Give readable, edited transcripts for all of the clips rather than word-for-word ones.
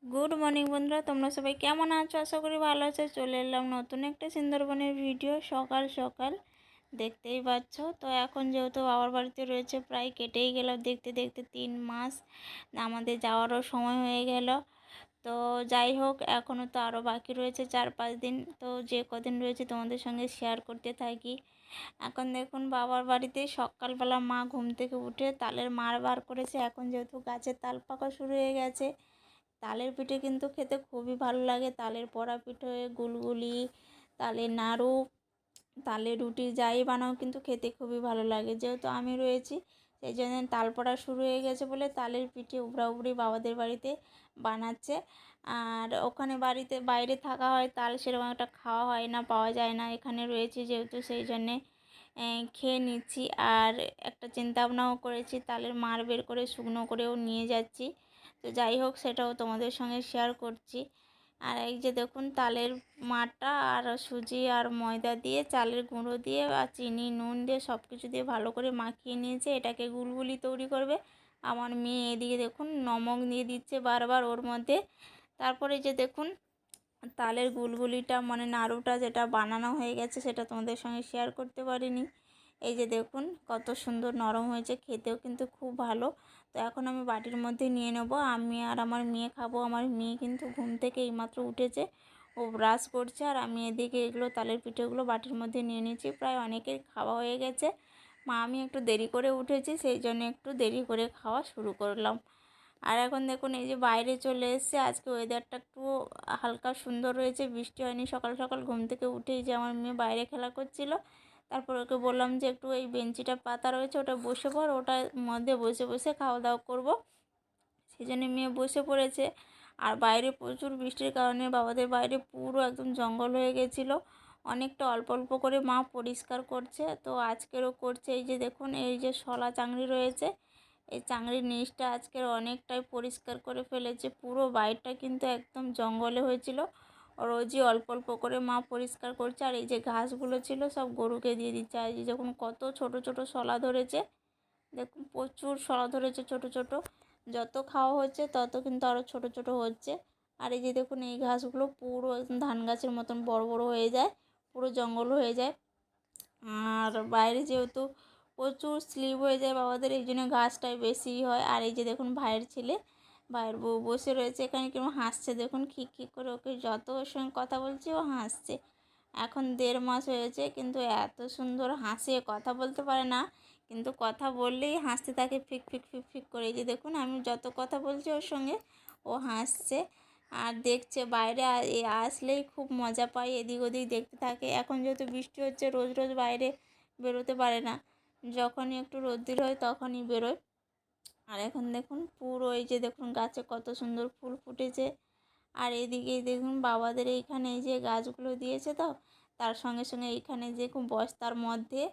Good morning বন্ধুরা, তোমরা সবাই কেমন আছো? আশা করি ভালো আছো। চলে এলাম নতুন একটা সুন্দরবনের ভিডিও। সকাল সকাল দেখতেই পাচ্ছ। তো এখন যেহেতু বাবার বাড়িতে রয়েছে, প্রায় কেটেই গেল দেখতে দেখতে 3 মাস। আমাদের যাওয়ারও সময় হয়ে গেল। তো যাই হোক, এখনও তো আরও বাকি রয়েছে 4-5 দিন। তো যে কদিন রয়েছে তোমাদের সঙ্গে শেয়ার করতে থাকি। এখন দেখুন, বাবার বাড়িতে সকালবেলা মা ঘুম থেকে উঠে তালের মাড় বার করেছে। এখন যেহেতু গাছে তাল পাকা শুরু হয়ে গেছে, তালের পিঠে কিন্তু খেতে খুবই ভালো লাগে। তালের বড়া পিঠে, গুলগুলি, তালের নাড়ু, তালের রুটি যাই বানাও কিন্তু খেতে খুবই ভালো লাগে। যেহেতু আমি রয়েছি, সেই জন্য তাল পড়া শুরু হয়ে গেছে বলে তালের পিঠে উবড়ি বাবাদের বাড়িতে বানাচ্ছে। আর ওখানে বাড়িতে বাইরে থাকা হয়, তাল সেরকম একটা খাওয়া হয় না, পাওয়া যায় না। এখানে রয়েছে যেহেতু, সেই জন্যে খেয়ে নিচ্ছি। আর একটা চিন্তা ভাবনাও করেছি, তালের মাড় বের করে শুকনো করেও নিয়ে যাচ্ছি। তো যাই হোক, সেটাও তোমাদের সঙ্গে শেয়ার করছি। আর এই যে দেখুন, তালের মাড়টা আর সুজি আর ময়দা দিয়ে, চালের গুঁড়ো দিয়ে আর চিনি নুন দিয়ে সব কিছু দিয়ে ভালো করে মাখিয়ে নিয়েছে। এটাকে গুলগুলি তৈরি করবে। আমার মেয়ে এদিকে দেখুন নমক দিয়ে দিচ্ছে বারবার ওর মধ্যে। তারপরে যে দেখুন, তালের গুলগুলিটা মানে নাড়ুটা যেটা বানানো হয়ে গেছে, সেটা তোমাদের সঙ্গে শেয়ার করতে পারিনি। এই যে দেখুন কত সুন্দর নরম হয়েছে, খেতেও কিন্তু খুব ভালো। তো এখন আমি বাটির মধ্যে নিয়ে নেব। আমি আর আমার মেয়ে খাবো। আমার মেয়ে কিন্তু ঘুম থেকে এইমাত্র উঠেছে, ও ব্রাশ করছে। আর আমি এদিকে এগুলো তালের পিঠেগুলো বাটির মধ্যে নিয়ে নিয়েছি। প্রায় অনেকের খাওয়া হয়ে গেছে। আমি একটু দেরি করে উঠেছি, সেই জন্য একটু দেরি করে খাওয়া শুরু করলাম। আর এখন দেখুন, এই যে বাইরে চলে এসেছে। আজকে ওয়েদারটা একটু হালকা সুন্দর রয়েছে, বৃষ্টি হয়নি। সকাল সকাল ঘুম থেকে উঠেই যে আমার মেয়ে বাইরে খেলা করছিল, তারপর ওকে বললাম যে একটু এই বেঞ্চিটা পাতা রয়েছে, ওটা বসে পড়, ওটার মধ্যে বসে বসে খাওয়া দাওয়া করবো। সেই জন্য মেয়ে বসে পড়েছে। আর বাইরে প্রচুর বৃষ্টির কারণে বাবাদের বাইরে পুরো একদম জঙ্গল হয়ে গেছিলো। অনেকটা অল্প অল্প করে মা পরিষ্কার করছে। তো আজকেরও করছে। এই যে দেখুন, এই যে শলা চাংড়ি রয়েছে, এই চাংড়ির নিচটা আজকের অনেকটাই পরিষ্কার করে ফেলেছে। পুরো বাইরটা কিন্তু একদম জঙ্গলে হয়েছিল। রোজই অল্প অল্প করে মা পরিষ্কার করছে। আর এই যে ঘাসগুলো ছিল সব গরুকে দিয়ে দিচ্ছে। আর এই দেখুন কত ছোট ছোট শলা ধরেছে। দেখুন প্রচুর শলা ধরেছে ছোট ছোট। যত খাওয়া হচ্ছে তত কিন্তু আরও ছোট ছোট হচ্ছে। আর এই যে দেখুন, এই ঘাসগুলো পুরো একদম ধান গাছের মতন বড় বড় হয়ে যায়, পুরো জঙ্গল হয়ে যায়। আর বাইরে যেহেতু প্রচুর স্লিপ হয়ে যায় বাবাদের, এই জন্য ঘাসটাই বেশি হয়। আর এই যে দেখুন, ভাইয়ের ছেলে, ভাইয়ের বউ বসে রয়েছে এখানে, কেমন হাসছে দেখুন, খিক খিক করে। ওকে যত ওর সঙ্গে কথা বলছি ও হাসছে। এখন 1.5 মাস হয়েছে, কিন্তু এত সুন্দর হাসে। কথা বলতে পারে না, কিন্তু কথা বললেই হাসতে থাকে ফিক ফিক ফিক ফিক করে। এই যে দেখুন, আমি যত কথা বলছি ওর সঙ্গে, ও হাসছে আর দেখছে। বাইরে আসলেই খুব মজা পায়, এদিক ওদিক দেখতে থাকে। এখন যেহেতু বৃষ্টি হচ্ছে, রোজ রোজ বাইরে বেরোতে পারে না, যখনই একটু রোদ্দুর হয় তখনই বেরোয়। আর এখন দেখুন পুরো, এই যে দেখুন গাছে কত সুন্দর ফুল ফুটেছে। আর এদিকেই দেখুন, বাবাদের এইখানে এই যে গাছগুলো দিয়েছে, তো তার সঙ্গে সঙ্গে এইখানে যে খুব বস্তার মধ্যে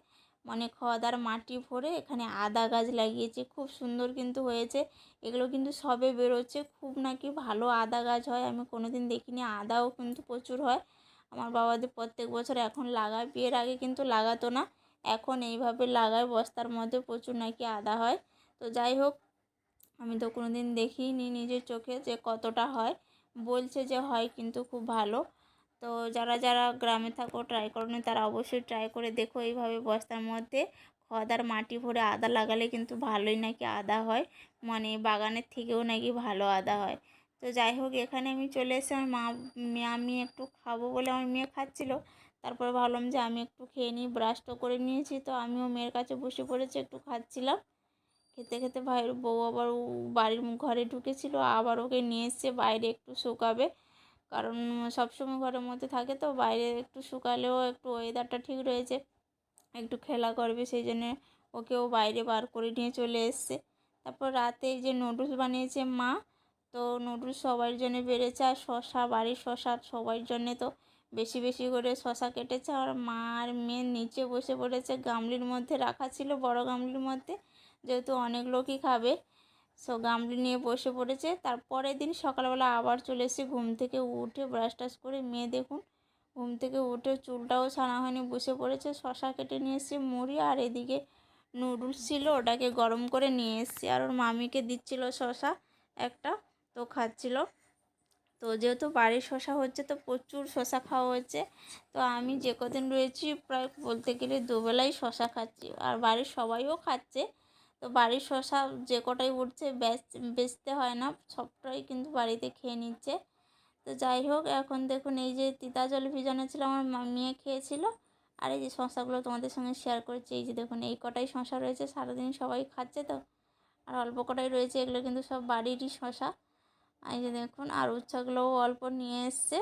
মানে খদার মাটি ভরে এখানে আদা গাছ লাগিয়েছে। খুব সুন্দর কিন্তু হয়েছে। এগুলো কিন্তু সবে বেরোচ্ছে। খুব নাকি ভালো আদা গাছ হয়, আমি কোনো দিন দেখিনি। আদাও কিন্তু প্রচুর হয়। আমার বাবাদের প্রত্যেক বছর এখন লাগায়, বিয়ের আগে কিন্তু লাগাতো না, এখন এইভাবে লাগায় বস্তার মধ্যে। প্রচুর নাকি আদা হয়। তো যাই হোক, আমি তো কোনো দিন দেখিনি নিজের চোখে যে কতটা হয়। বলছে যে হয় কিন্তু খুব ভালো। তো যারা যারা গ্রামে থাকো, ট্রাই করোনি, তারা অবশ্যই ট্রাই করে দেখো। এইভাবে বস্তার মধ্যে খদার মাটি ভরে আদা লাগালে কিন্তু ভালোই নাকি আদা হয়, মানে বাগানের থেকেও নাকি ভালো আদা হয়। তো যাই হোক, এখানে আমি চলে এসে আমার আমি একটু খাবো বলে আমার মেয়ে খাচ্ছিল। তারপরে ভাবলাম যে আমি একটু খেয়ে নিই, ব্রাশ তো করে নিয়েছি। তো আমিও মেয়ের কাছে বসে পড়েছি, একটু খাচ্ছিলাম। খেতে খেতে ভাইয়ের বউ আবার বাড়ির ঘরে ঢুকেছিল, আবার ওকে নিয়ে এসছে বাইরে একটু শুকাবে। কারণ সবসময় ঘরের মধ্যে থাকে, তো বাইরে একটু শুকালেও একটু ওয়েদারটা ঠিক রয়েছে, একটু খেলা করবে, সেই জন্যে ওকেও বাইরে বার করে নিয়ে চলে এসছে। তারপর রাতে এই যে নুডলস বানিয়েছে মা, তো নুডলস সবার জন্য বেড়েছে। আর শশা, বাড়ির শশা সবার জন্যে, তো বেশি বেশি করে শশা কেটেছে। আর মা আর মেয়ে নিচে বসে পড়েছে, গামলির মধ্যে রাখা ছিল, বড় গামলির মধ্যে, যেহেতু অনেক লোকই খাবে। সো গামলি নিয়ে বসে পড়েছে। তারপরের দিন সকালবেলা আবার চলে এসেছি, ঘুম থেকে উঠে ব্রাশ টাশ করে মেয়ে দেখুন ঘুম থেকে উঠে চুলটাও ছানা হয়নি, বসে পড়েছে। শশা কেটে নিয়ে এসেছি, মুড়ি, আর এদিকে নুডলস ছিল, ওটাকে গরম করে নিয়ে এসেছি। আর ওর মামিকে দিচ্ছিল শশা একটা, তো খাচ্ছিল। তো যেহেতু বাড়ির শশা হচ্ছে তো প্রচুর শশা খাওয়া হচ্ছে। তো আমি যে কদিন রয়েছি প্রায় বলতে গেলে দুবেলাই শশা খাচ্ছি, আর বাড়ির সবাইও খাচ্ছে। তো বাড়ির শশা যে কটাই উঠছে বেচতে হয় না, সবটাই কিন্তু বাড়িতে খেয়ে নিচ্ছে। তো যাই হোক, এখন দেখুন এই যে তিতা জল ভিজানো ছিল আমার মেয়ে খেয়েছিল, আর এই যে শশাগুলো তোমাদের সঙ্গে শেয়ার করছি। এই যে দেখুন এই কটাই শশা রয়েছে, সারাদিন সবাই খাচ্ছে তো, আর অল্প কটাই রয়েছে, এগুলো কিন্তু সব বাড়িরই শশা। এই যে দেখুন, আর উচ্ছাগুলোও অল্প নিয়ে এসছে,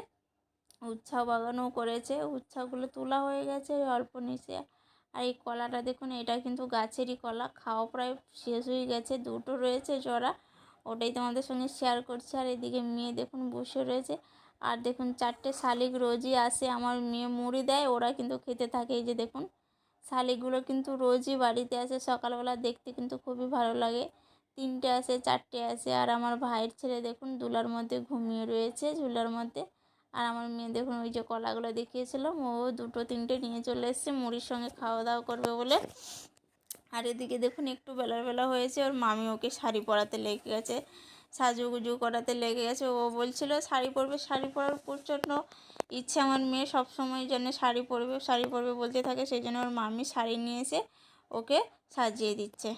উচ্ছা বাগানও করেছে, উচ্ছাগুলো তোলা হয়ে গেছে অল্প নিচে। আর এই কলাটা দেখুন, এটা কিন্তু গাছেরই কলা, খাওয়া প্রায় শেষ হয়ে গেছে, দুটো রয়েছে জোড়া, ওটাই তোমাদের সঙ্গে শেয়ার করছি। আর এদিকে মেয়ে দেখুন বসে রয়েছে, আর দেখুন 4টে শালিক রোজই আসে, আমার মেয়ে মুড়ি দেয়, ওরা কিন্তু খেতে থাকে। এই যে দেখুন শালিকগুলো কিন্তু রোজই বাড়িতে আসে, সকালবেলা দেখতে কিন্তু খুবই ভালো লাগে। 3টে আসে, 4টে আসে, আর আমার ভাইয়ের ছেলে দেখুন দুলার মধ্যে ঘুমিয়ে রয়েছে, ঝুলার মধ্যে। আর আমার মেয়ে দেখুন ওই যে কলাগুলো দেখিয়েছিলাম, ও 2টো 3টে নিয়ে চলে এসেছে মুড়ির সঙ্গে খাওয়া দাওয়া করবে বলে। আর এদিকে দেখুন একটু বেলা হয়েছে, ওর মামি ওকে শাড়ি পরাতে লেগে গেছে, সাজুগুজু করাতে লেগে গেছে। ও বলছিল শাড়ি পরবে, শাড়ি পরার প্রচণ্ড ইচ্ছে আমার মেয়ে, সব সময় যেন শাড়ি পরবে বলতে থাকে, সেই জন্য ওর মামি শাড়ি নিয়ে এসে ওকে সাজিয়ে দিচ্ছে।